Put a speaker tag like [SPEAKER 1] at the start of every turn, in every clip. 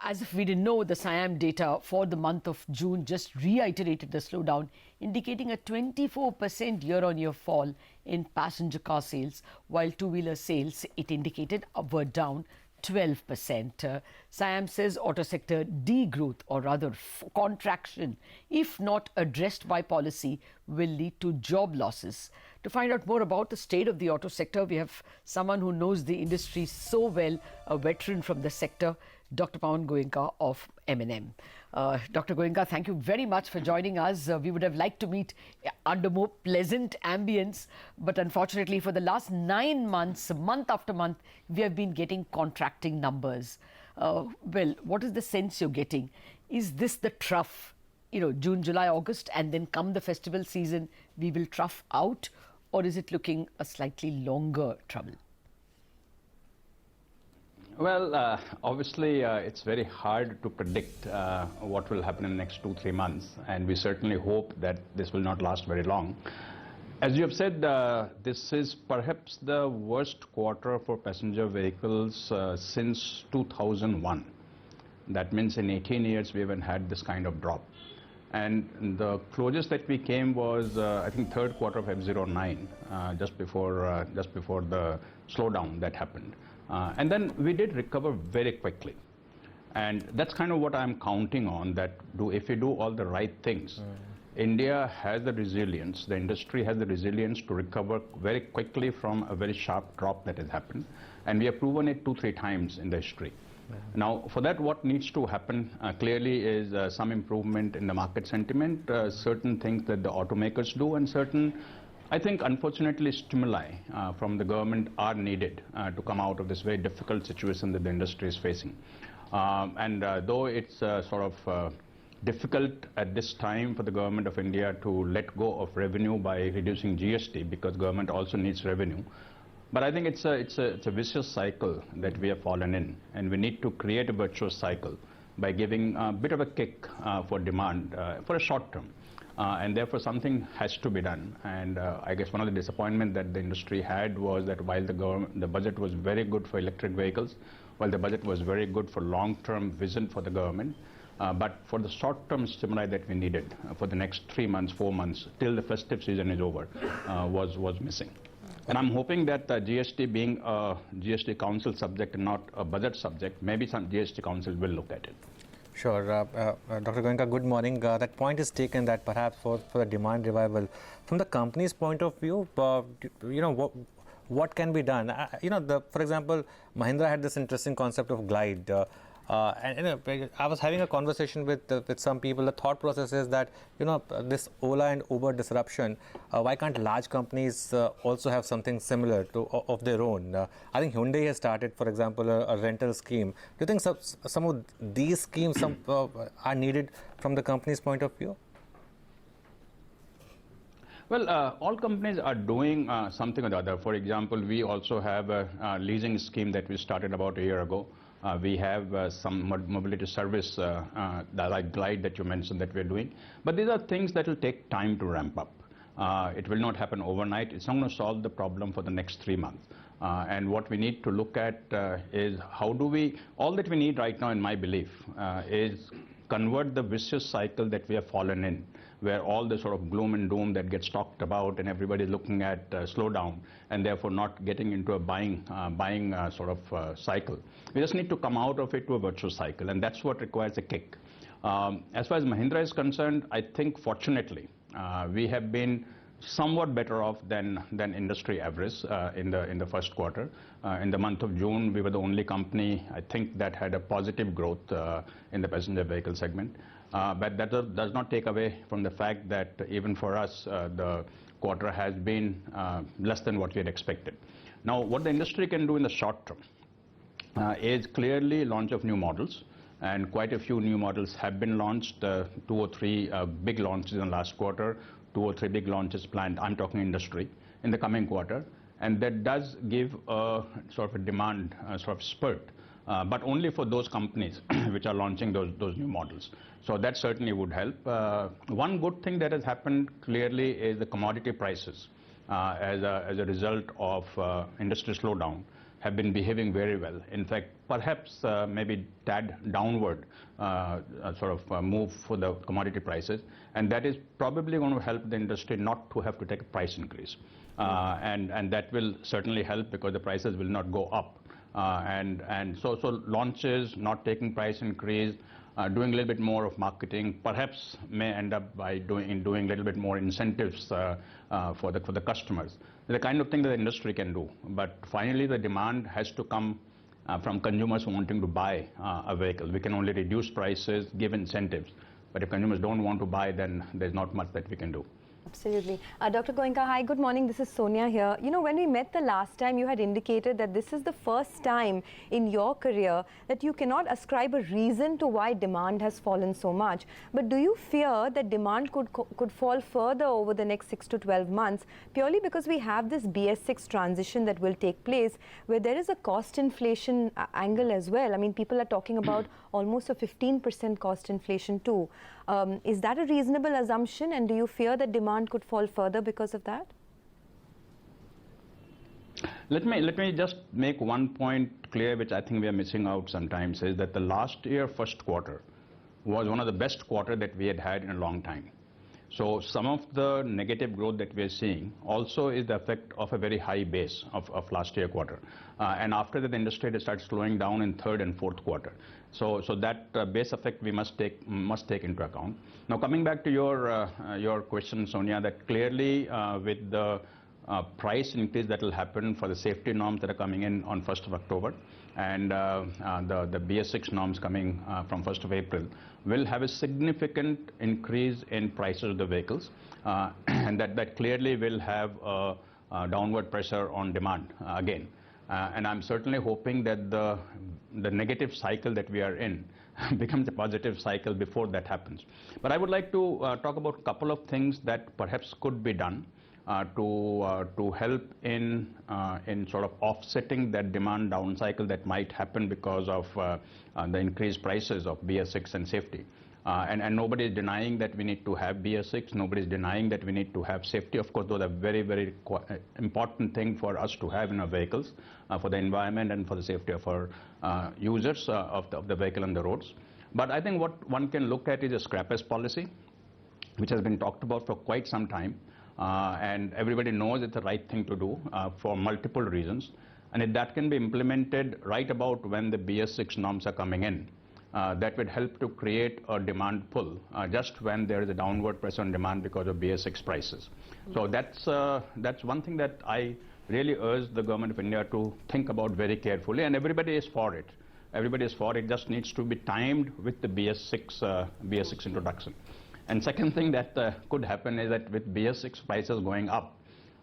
[SPEAKER 1] As if we didn't know, the SIAM data for the month of June just reiterated the slowdown, indicating a 24% year-on-year fall in passenger car sales, while two-wheeler sales, it indicated, were down 12%. SIAM says auto sector degrowth, or rather contraction, if not addressed by policy, will lead to job losses. To find out more about the state of the auto sector, we have someone who knows the industry so well, a veteran from the sector, Dr. Pawan Goenka of M&M. Dr. Goenka, thank you very much for joining us. We would have liked to meet under more pleasant ambience, but unfortunately for the last 9 months, month after month, we have been getting contracting numbers. Well, what is the sense you're getting? Is this the trough, June, July, August, and then come the festival season, we will trough out, or is it looking a slightly longer trouble?
[SPEAKER 2] Well, obviously, it's very hard to predict what will happen in the next 2-3 months, and we certainly hope that this will not last very long. As you have said, this is perhaps the worst quarter for passenger vehicles since 2001. That means in 18 years we haven't had this kind of drop. And the closest that we came was, I think, third quarter of F09, just before the slowdown that happened. And then we did recover very quickly. And that's kind of what I'm counting on, that if we do all the right things, India has the resilience, the industry has the resilience to recover very quickly from a very sharp drop that has happened. And we have proven it 2-3 times in the history. Now, for that, what needs to happen clearly is some improvement in the market sentiment, certain things that the automakers do, and certain, I think, unfortunately, stimuli from the government are needed to come out of this very difficult situation that the industry is facing. Though it's sort of difficult at this time for the government of India to let go of revenue by reducing GST, because government also needs revenue. But I think it's a vicious cycle that we have fallen in, and we need to create a virtuous cycle by giving a bit of a kick for demand for a short term. And therefore something has to be done. And I guess one of the disappointments that the industry had was that while the budget was very good for electric vehicles, while the budget was very good for long-term vision for the government, but for the short-term stimuli that we needed for the next 3 months, 4 months, till the festive season is over, was missing. And I'm hoping that GST, being a GST Council subject and not a budget subject, maybe some GST Council will look at it.
[SPEAKER 3] Sure. Dr. Goenka, good morning. That point is taken that perhaps for the demand revival, from the company's point of view, what can be done? For example, Mahindra had this interesting concept of glide. I was having a conversation with some people. The thought process is that, this Ola and Uber disruption, why can't large companies also have something similar of their own? I think Hyundai has started, for example, a rental scheme. Do you think some of these schemes are needed from the company's point of view?
[SPEAKER 2] Well, all companies are doing something or the other. For example, we also have a leasing scheme that we started about a year ago. We have some mobility service, like Glide that you mentioned, that we're doing. But these are things that will take time to ramp up. It will not happen overnight. It's not going to solve the problem for the next 3 months. And what we need to look at is how do we, all that we need right now, in my belief, is convert the vicious cycle that we have fallen in, where all the sort of gloom and doom that gets talked about and everybody is looking at slowdown and therefore not getting into a buying sort of cycle. We just need to come out of it to a virtuous cycle, and that's what requires a kick. As far as Mahindra is concerned, I think fortunately we have been somewhat better off than industry average in the first quarter. In the month of June, we were the only company, I think, that had a positive growth in the passenger vehicle segment. But that does not take away from the fact that even for us, the quarter has been less than what we had expected. Now, what the industry can do in the short term is clearly launch of new models. And quite a few new models have been launched, 2 or 3 big launches in the last quarter, 2 or 3 big launches planned, I'm talking industry, in the coming quarter. And that does give a sort of a demand sort of spurt, but only for those companies which are launching those new models. So that certainly would help. One good thing that has happened clearly is the commodity prices as a result of industry slowdown. have been behaving very well. In fact, perhaps maybe tad downward move for the commodity prices, and that is probably going to help the industry not to have to take a price increase. And that will certainly help because the prices will not go up. So launches, not taking price increase, doing a little bit more of marketing, perhaps may end up by doing a little bit more incentives for the customers. The kind of thing that the industry can do. But finally, the demand has to come from consumers wanting to buy a vehicle. We can only reduce prices, give incentives. But if consumers don't want to buy, then there's not much that we can do.
[SPEAKER 4] Absolutely. Dr. Goenka, hi, good morning. This is Sonia here. You know, when we met the last time, you had indicated that this is the first time in your career that you cannot ascribe a reason to why demand has fallen so much. But do you fear that demand could fall further over the next 6 to 12 months, purely because we have this BS6 transition that will take place, where there is a cost inflation angle as well? I mean, people are talking about almost a 15% cost inflation too. Is that a reasonable assumption, and do you fear that demand could fall further because of that?
[SPEAKER 2] Let me just make one point clear, which I think we are missing out sometimes, is that the last year first quarter was one of the best quarter that we had in a long time. So some of the negative growth that we are seeing also is the effect of a very high base of last year quarter. And after that, the industry started slowing down in third and fourth quarter. So that base effect we must take into account. Now coming back to your question, Sonia, that clearly with the price increase that will happen for the safety norms that are coming in on 1st of October and the BS6 norms coming from 1st of April will have a significant increase in prices of the vehicles, and that clearly will have a downward pressure on demand again. And I'm certainly hoping that the negative cycle that we are in becomes a positive cycle before that happens. But I would like to talk about a couple of things that perhaps could be done to help in sort of offsetting that demand down cycle that might happen because of the increased prices of BS6 and safety. And nobody is denying that we need to have BS6. Nobody is denying that we need to have safety. Of course, those are very, very important thing for us to have in our vehicles, for the environment and for the safety of our users of the vehicle on the roads. But I think what one can look at is a scrappers policy, which has been talked about for quite some time. And everybody knows it's the right thing to do for multiple reasons. And if that can be implemented right about when the BS6 norms are coming in, that would help to create a demand pull just when there is a downward pressure on demand because of BS6 prices. So that's one thing that I really urge the government of India to think about very carefully, and everybody is for it. Everybody is for it. It just needs to be timed with the BS6 introduction. And second thing that could happen is that with BS6 prices going up,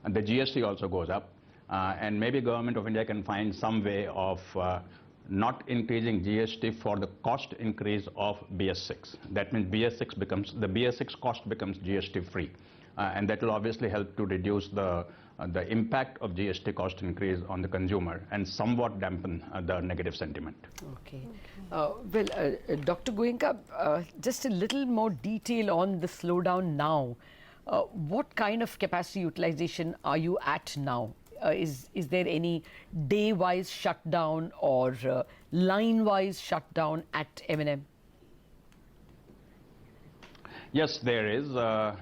[SPEAKER 2] the GST also goes up, and maybe government of India can find some way of not increasing GST for the cost increase of BS6. That means the BS6 cost becomes GST free, and that will obviously help to reduce the impact of GST cost increase on the consumer and somewhat dampen the negative sentiment.
[SPEAKER 1] Okay. Dr. Goenka, just a little more detail on the slowdown now. What kind of capacity utilization are you at now? Is there any day-wise shutdown or line-wise shutdown at M&M?
[SPEAKER 2] Yes, there is.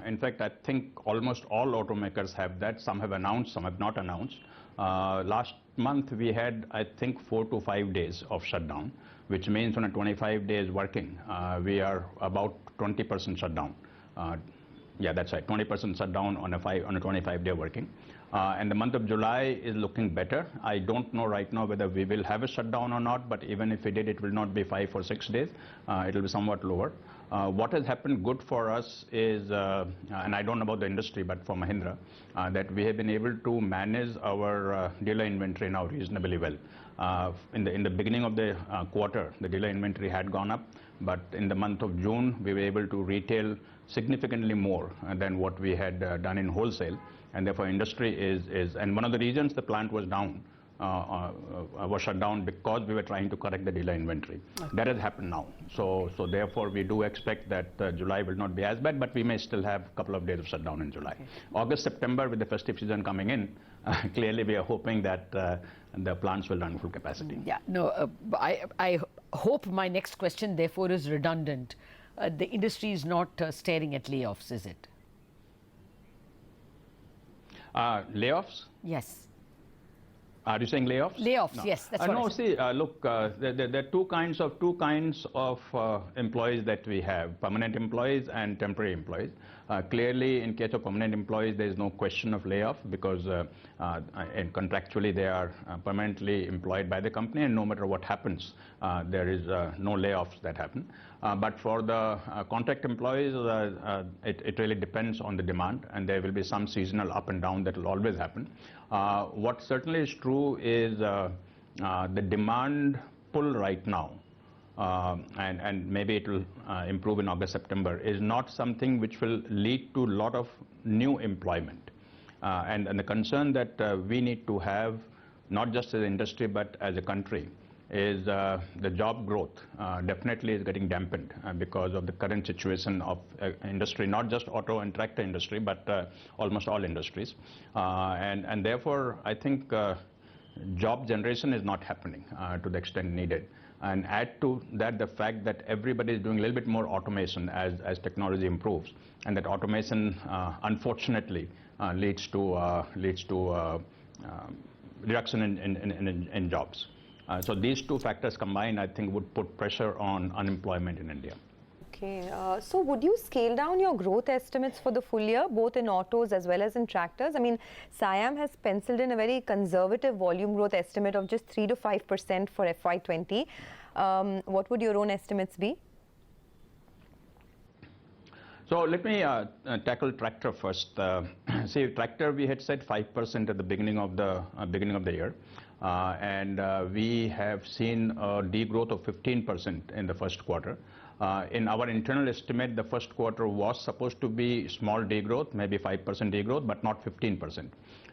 [SPEAKER 2] In fact, I think almost all automakers have that. Some have announced, some have not announced. Last month we had, I think, 4 to 5 days of shutdown, which means on a 25 days working, we are about 20% shutdown. Yeah, that's right, 20% shutdown on a 25-day working. And the month of July is looking better. I don't know right now whether we will have a shutdown or not, but even if we did, it will not be 5 or 6 days. It will be somewhat lower. What has happened good for us is, and I don't know about the industry, but for Mahindra, that we have been able to manage our dealer inventory now reasonably well. In the beginning of the quarter, the dealer inventory had gone up, but in the month of June, we were able to retail significantly more than what we had done in wholesale, and therefore industry is, and one of the reasons the plant was down was shut down because we were trying to correct the dealer inventory. Okay. That has happened now. So therefore, we do expect that July will not be as bad, but we may still have a couple of days of shutdown in July. Okay. August, September, with the festive season coming in, clearly we are hoping that the plants will run full capacity.
[SPEAKER 1] Yeah, no, I hope my next question therefore is redundant. The industry is not staring at layoffs, is it?
[SPEAKER 2] Layoffs?
[SPEAKER 1] Yes.
[SPEAKER 2] Are you saying layoffs?
[SPEAKER 1] Layoffs,
[SPEAKER 2] no.
[SPEAKER 1] Yes, that's what
[SPEAKER 2] no,
[SPEAKER 1] I said.
[SPEAKER 2] see, look, there are two kinds of employees that we have: permanent employees and temporary employees. Clearly, in case of permanent employees, there is no question of layoff because and contractually they are permanently employed by the company, and no matter what happens, there is no layoffs that happen. But for the contract employees, it really depends on the demand, and there will be some seasonal up and down that will always happen. What certainly is true is the demand pull right now, and maybe it will improve in August, September, is not something which will lead to a lot of new employment. And the concern that we need to have, not just as an industry but as a country, is the job growth definitely is getting dampened because of the current situation of industry, not just auto and tractor industry, but almost all industries. And therefore, I think job generation is not happening to the extent needed. And add to that the fact that everybody is doing a little bit more automation as technology improves, and that automation unfortunately leads to reduction in jobs. So these two factors combined, I think, would put pressure on unemployment in India.
[SPEAKER 4] Okay, so would you scale down your growth estimates for the full year, both in autos as well as in tractors? I mean, SIAM has penciled in a very conservative volume growth estimate of just 3 to 5% for FY20. What would your own estimates be?
[SPEAKER 2] So let me tackle tractor first. See, tractor we had said 5% at the beginning of the year. And we have seen a degrowth of 15% in the first quarter. In our internal estimate, the first quarter was supposed to be small degrowth, maybe 5% degrowth, but not 15%.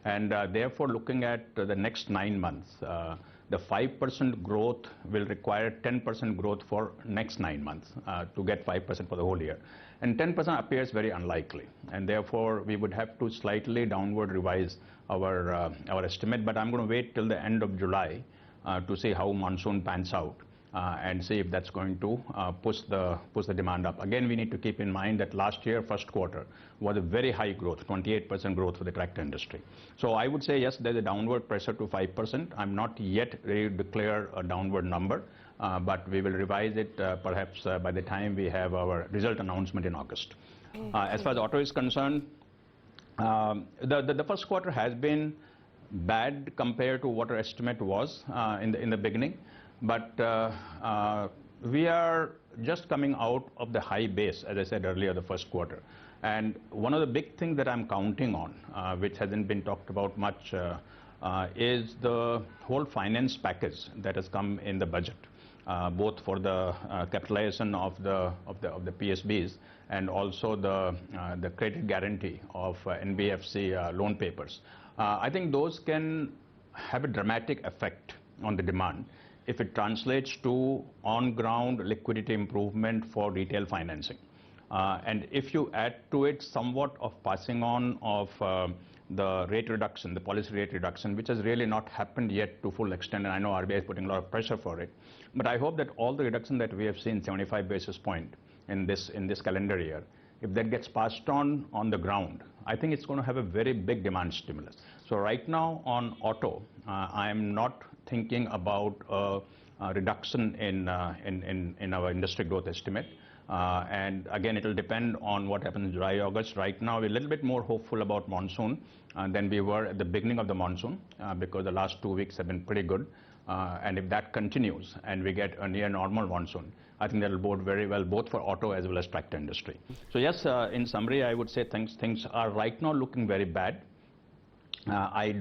[SPEAKER 2] And therefore, looking at the next 9 months, the 5% growth will require 10% growth for next 9 months to get 5% for the whole year. And 10% appears very unlikely. And therefore, we would have to slightly downward revise our estimate. But I'm going to wait till the end of July to see how monsoon pans out and see if that's going to push the demand up. Again, we need to keep in mind that last year, first quarter, was a very high growth, 28% growth for the tractor industry. So I would say, yes, there's a downward pressure to 5%. I'm not yet ready to declare a downward number, but we will revise it perhaps by the time we have our result announcement in August. As far as auto is concerned, the first quarter has been bad compared to what our estimate was in the beginning. But we are just coming out of the high base, as I said earlier, the first quarter. And one of the big things that I'm counting on, which hasn't been talked about much, is the whole finance package that has come in the budget, both for the capitalization of the PSBs and also the credit guarantee of NBFC loan papers. I think those can have a dramatic effect on the demand if it translates to on-ground liquidity improvement for retail financing. And if you add to it somewhat of passing on of the rate reduction, the policy rate reduction, which has really not happened yet to full extent, and I know RBI is putting a lot of pressure for it. But I hope that all the reduction that we have seen, 75 basis point in this calendar year, if that gets passed on the ground, I think it's going to have a very big demand stimulus. So right now on auto, I am not thinking about a reduction in our industry growth estimate. And again, it will depend on what happens in July, August. Right now, we're a little bit more hopeful about monsoon than we were at the beginning of the monsoon because the last 2 weeks have been pretty good. And if that continues and we get a near normal monsoon, I think that will bode very well both for auto as well as tractor industry. So yes, in summary, I would say things are right now looking very bad. I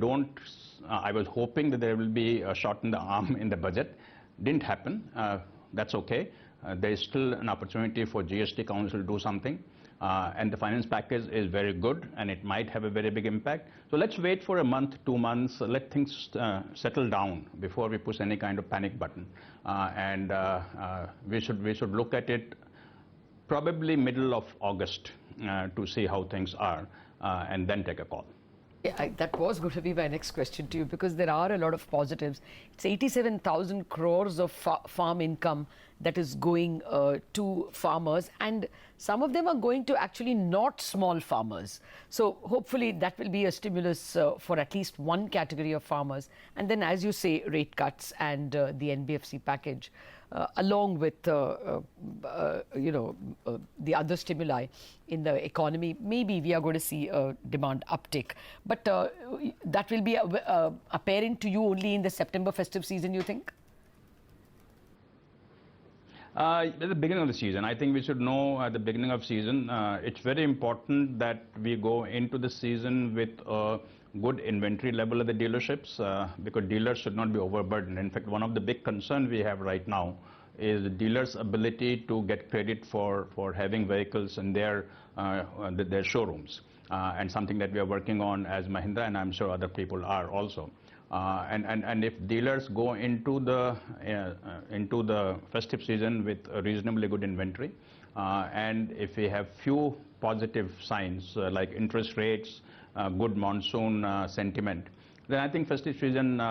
[SPEAKER 2] was hoping that there will be a shot in the arm in the budget. Didn't happen. That's okay. There is still an opportunity for GST Council to do something. And the finance package is very good, and it might have a very big impact. So let's wait for a month, 2 months, let things settle down before we push any kind of panic button. We should look at it probably middle of August to see how things are, and then take a call.
[SPEAKER 1] Yeah, that was going to be my next question to you, because there are a lot of positives. It's 87,000 crores of farm income that is going to farmers, and some of them are going to actually not small farmers. So hopefully that will be a stimulus for at least one category of farmers. And then, as you say, rate cuts and the NBFC package, along with the other stimuli in the economy, maybe we are going to see a demand uptick. But that will be apparent to you only in the September festive season, you think?
[SPEAKER 2] At the beginning of the season. I think we should know at the beginning of season. It's very important that we go into the season with a good inventory level at the dealerships, because dealers should not be overburdened. In fact, one of the big concerns we have right now is the dealers' ability to get credit for having vehicles in their showrooms, and something that we are working on as Mahindra, and I'm sure other people are also. And if dealers go into the festive season with a reasonably good inventory, and if we have few positive signs like interest rates, good monsoon sentiment, then I think festive season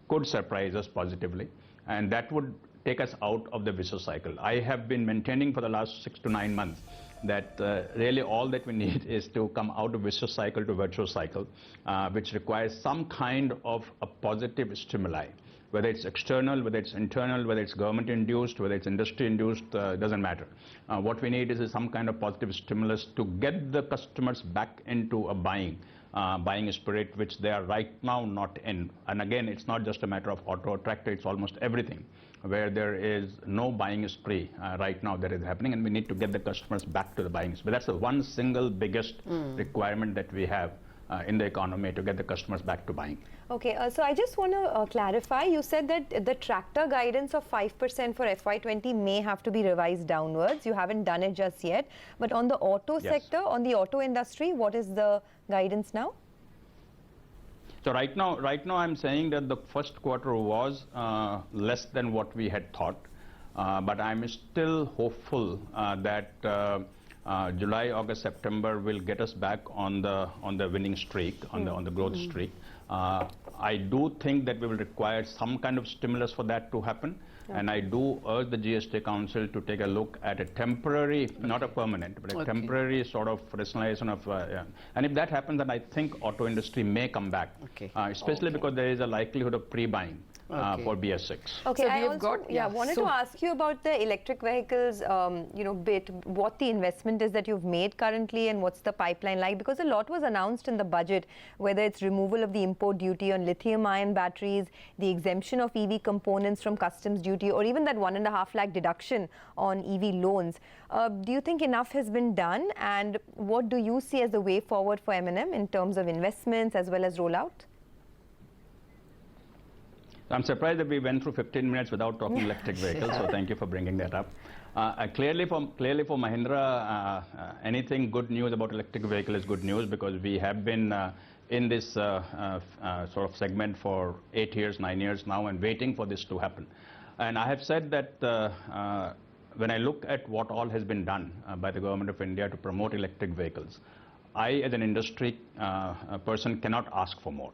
[SPEAKER 2] could surprise us positively, and that would take us out of the vicious cycle. I have been maintaining for the last 6 to 9 months that really all that we need is to come out of vicious cycle to virtuous cycle, which requires some kind of a positive stimuli, whether it's external, whether it's internal, whether it's government induced, whether it's industry induced, doesn't matter. What we need is some kind of positive stimulus to get the customers back into a buying spirit, which they are right now not in. And again, it's not just a matter of auto or tractor, it's almost everything where there is no buying spree right now that is happening, and we need to get the customers back to the buying spree. That's the one single biggest requirement that we have in the economy, to get the customers back to buying.
[SPEAKER 4] Okay, so I just want to clarify, you said that the tractor guidance of 5% for FY20 may have to be revised downwards. You haven't done it just yet. But on the auto sector, on the auto industry, what is the guidance now?
[SPEAKER 2] So right now I'm saying that the first quarter was less than what we had thought, but I'm still hopeful that July, August, September will get us back on the winning streak, on the growth streak. I do think that we will require some kind of stimulus for that to happen. And I do urge the GST Council to take a look at a temporary, not a permanent, but a temporary sort of rationalization of, and if that happens, then I think auto industry may come back, especially because there is a likelihood of pre-buying for BS6.
[SPEAKER 4] Okay,
[SPEAKER 1] So
[SPEAKER 4] I also wanted
[SPEAKER 1] so
[SPEAKER 4] to ask you about the electric vehicles, bit, what the investment is that you've made currently and what's the pipeline like, because a lot was announced in the budget, whether it's removal of the import duty on lithium-ion batteries, the exemption of EV components from customs duty, or even that 1.5 lakh deduction on EV loans. Do you think enough has been done, and what do you see as the way forward for M&M in terms of investments as well as rollout?
[SPEAKER 2] I'm surprised that we went through 15 minutes without talking electric vehicles, so thank you for bringing that up. Clearly for Mahindra, anything good news about electric vehicle is good news, because we have been in this sort of segment for 8 years, 9 years now, and waiting for this to happen. And I have said that when I look at what all has been done by the Government of India to promote electric vehicles, I as an industry person cannot ask for more.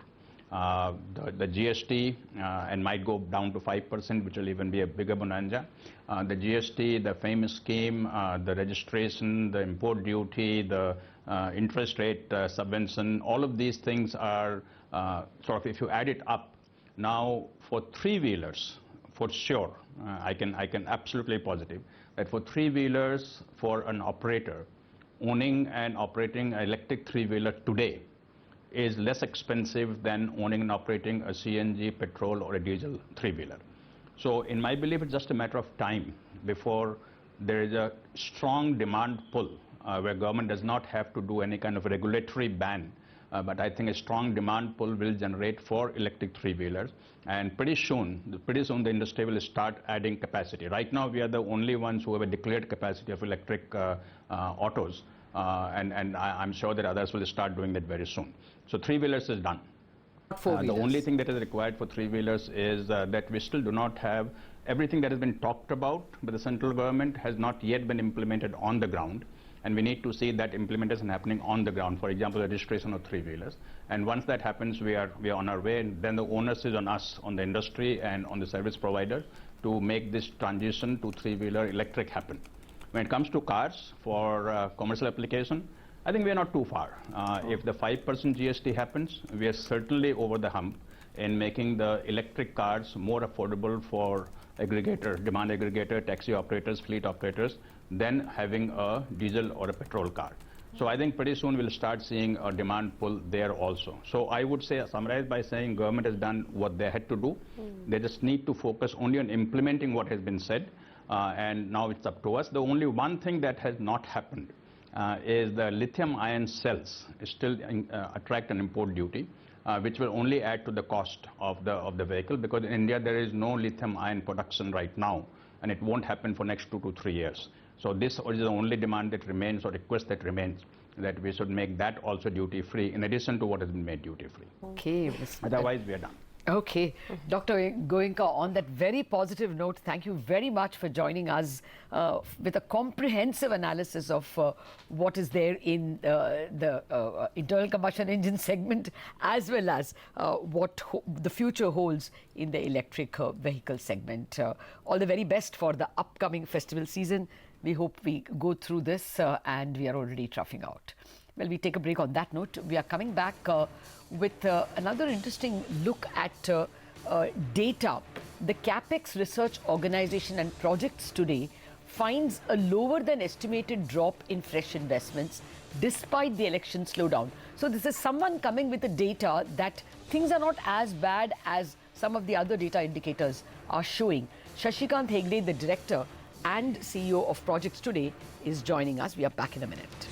[SPEAKER 2] The GST and might go down to 5%, which will even be a bigger bonanza. The GST, the famous scheme, the registration, the import duty, the interest rate subvention, all of these things are sort of, if you add it up, now for three-wheelers, for sure, I can absolutely positive that for three-wheelers, for an operator, owning and operating an electric three-wheeler today is less expensive than owning and operating a CNG, petrol, or a diesel three-wheeler. So in my belief, it's just a matter of time before there is a strong demand pull where government does not have to do any kind of regulatory ban but I think a strong demand pull will generate for electric three-wheelers. And pretty soon the industry will start adding capacity. Right now, we are the only ones who have a declared capacity of electric autos, and I'm sure that others will start doing that very soon. So three-wheelers is done. The only thing that is required for three-wheelers is that we still do not have everything that has been talked about by the central government has not yet been implemented on the ground. And we need to see that implementation happening on the ground, for example, the registration of three-wheelers. And once that happens, we are on our way, and then the onus is on us, on the industry and on the service provider to make this transition to three-wheeler electric happen. When it comes to cars for commercial application, I think we are not too far. If the 5% GST happens, we are certainly over the hump in making the electric cars more affordable for demand aggregator, taxi operators, fleet operators, than having a diesel or a petrol car. So I think pretty soon we'll start seeing a demand pull there also. So I would say, summarize by saying government has done what they had to do. They just need to focus only on implementing what has been said, and now it's up to us. The only one thing that has not happened is the lithium-ion cells still attract an import duty, which will only add to the cost of the vehicle, because in India there is no lithium-ion production right now, and it won't happen for next 2 to 3 years. So this is the only demand that remains, or request that remains, that we should make that also duty-free in addition to what has been made duty-free.
[SPEAKER 1] Okay.
[SPEAKER 2] Otherwise, we are done.
[SPEAKER 1] Okay. Dr. Goenka, on that very positive note, thank you very much for joining us with a comprehensive analysis of what is there in the internal combustion engine segment, as well as what the future holds in the electric vehicle segment. All the very best for the upcoming festival season. We hope we go through this and we are already troughing out. Well, we take a break on that note. We are coming back with another interesting look at data. The CAPEX Research Organization and Projects Today finds a lower than estimated drop in fresh investments despite the election slowdown. So this is someone coming with the data that things are not as bad as some of the other data indicators are showing. Shashikant Hegde, the director and CEO of Projects Today, is joining us. We are back in a minute.